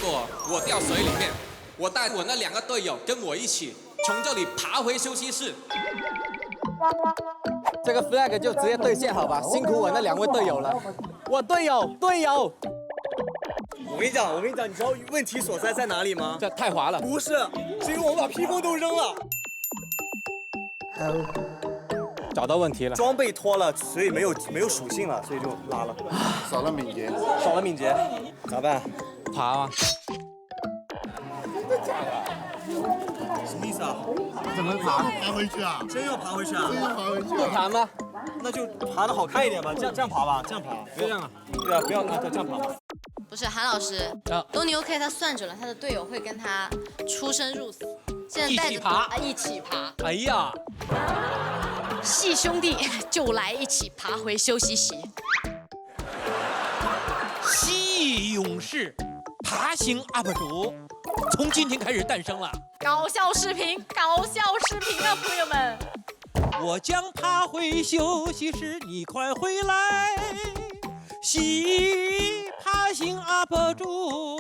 说我掉水里面，我带我那2个队友跟我一起从这里爬回休息室。这个 flag 就直接兑现好吧，辛苦我那2位队友了。我队友，我跟你讲，你知道问题所在哪里吗？这太滑了。不是，是因为我把披风都扔了。找到问题了，装备脱了，所以没有属性了，所以就拉了。少了敏捷，咋办？爬吗？什么意思啊？怎么爬？爬回去啊！真要爬回去啊？真要爬回去不啊！爬吗？那就爬得好看一点吧，这样爬吧，这样爬。别这样啊！对啊，不要这样爬吧。不是韩老师，东尼 OK 他算准了他的队友会跟他出生入死，现在带着一起爬一起爬，哎呀，系兄弟就来一起爬回休息席。蜥蜴勇士爬行 UP 主从今天开始诞生了。搞笑视频啊，朋友们！我将爬回休息室，你快回来！蜥蜴爬行 UP 主。